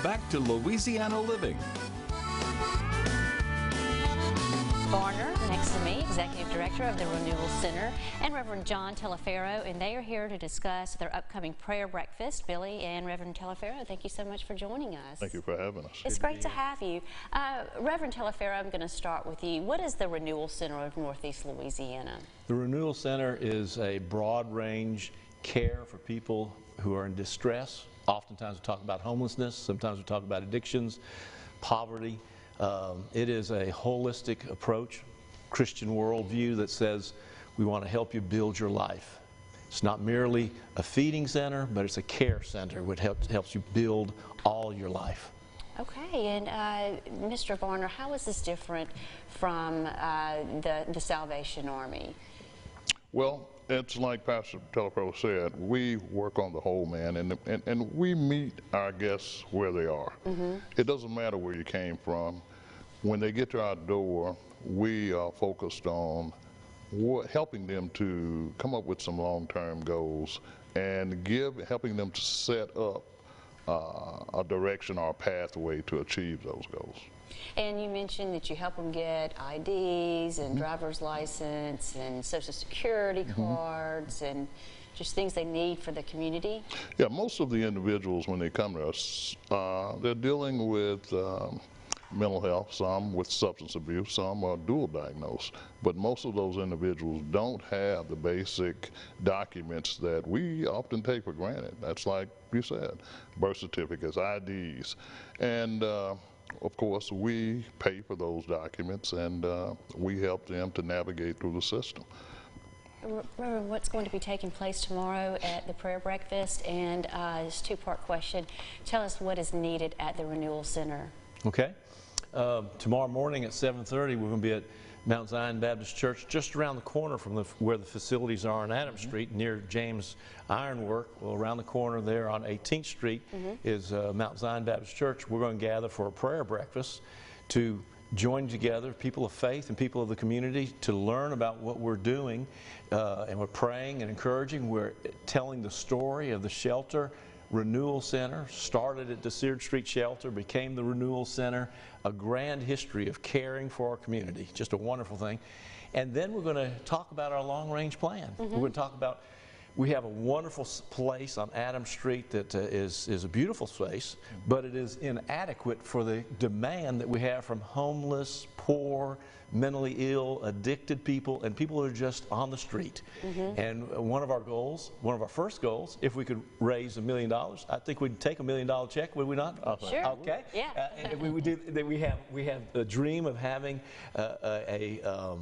back to Louisiana Living. Varner, next to me, Executive Director of the Renewal Center, and Reverend John Telefero, and they are here to discuss their upcoming prayer breakfast. Billy and Reverend Telefero, thank you so much for joining us. Thank you for having us. It's great to have you. Reverend Telefero, I'm going to start with you. What is the Renewal Center of Northeast Louisiana? The Renewal Center is a broad range care for people who are in distress. Oftentimes we talk about homelessness, sometimes we talk about addictions, poverty. It is a holistic approach, Christian worldview that says we want to help you build your life. It's not merely a feeding center, but it's a care center which helps you build all your life. Okay, and Mr. Varner, how is this different from the Salvation Army? Well, it's like Pastor Telefero said, we work on the whole man, and we meet our guests where they are. It doesn't matter where you came from. When they get to our door, we are focused on helping them to come up with some long-term goals and helping them to set up a direction or a pathway to achieve those goals. And you mentioned that you help them get IDs and driver's license and Social Security cards and just things they need for the community. Yeah, most of the individuals when they come to us, they're dealing with mental health, some with substance abuse, some are dual diagnosed. But most of those individuals don't have the basic documents that we often take for granted. That's like you said, birth certificates, IDs. And of course, we pay for those documents and we help them to navigate through the system. Reverend, what's going to be taking place tomorrow at the prayer breakfast? And this two-part question, tell us what is needed at the Renewal Center. Okay. Tomorrow morning at 7:30, we're going to be at Mount Zion Baptist Church, just around the corner from where the facilities are on Adams Street, near James Ironwork. Well, around the corner there on 18th Street is Mount Zion Baptist Church. We're going to gather for a prayer breakfast to join together, people of faith and people of the community, to learn about what we're doing. And we're praying and encouraging. We're telling the story of the shelter. Renewal Center started at the Seard Street Shelter, became the Renewal Center, a grand history of caring for our community, just a wonderful thing. And then we're going to talk about our long-range plan. We're going to talk about, we have a wonderful place on Adams Street that is a beautiful space, but it is inadequate for the demand that we have from homeless, poor, mentally ill, addicted people, and people who are just on the street. And one of our goals, one of our first goals, if we could raise $1 million, I think we'd take $1 million check, would we not? Sure. Okay. Yeah. We have a dream of having a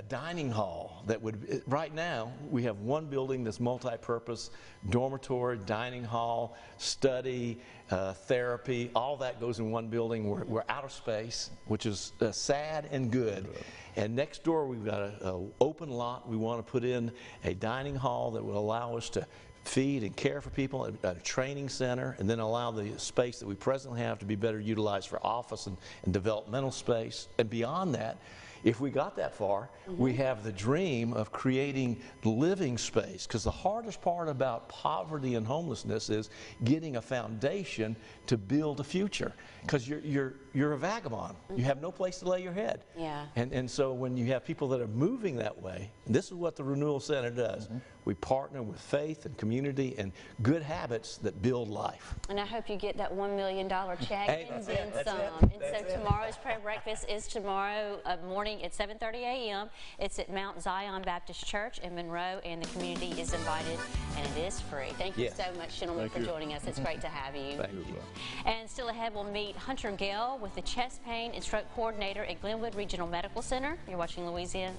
dining hall that would, right now, we have one building that's multi-purpose, dormitory, dining hall, study, therapy, all that goes in one building. We're out of space, which is sad and good. And next door we've got an open lot. We want to put in a dining hall that will allow us to feed and care for people, a training center, and then allow the space that we presently have to be better utilized for office and developmental space. And beyond that, if we got that far, we have the dream of creating living space, because the hardest part about poverty and homelessness is getting a foundation to build a future, because you're a vagabond. You have no place to lay your head. Yeah. And so when you have people that are moving that way, and this is what the Renewal Center does. We partner with faith and community and good habits that build life. And I hope you get that $1 million check and then some. And so tomorrow's prayer breakfast is tomorrow morning at 7:30 a.m. It's at Mount Zion Baptist Church in Monroe, and the community is invited, and it is free. Thank you so much, gentlemen, for joining us. It's great to have you. Thank you. And still ahead, we'll meet Hunter Gale with the chest pain and stroke coordinator at Glenwood Regional Medical Center. You're watching Louisiana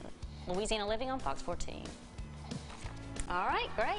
Living on Fox 14. All right, great.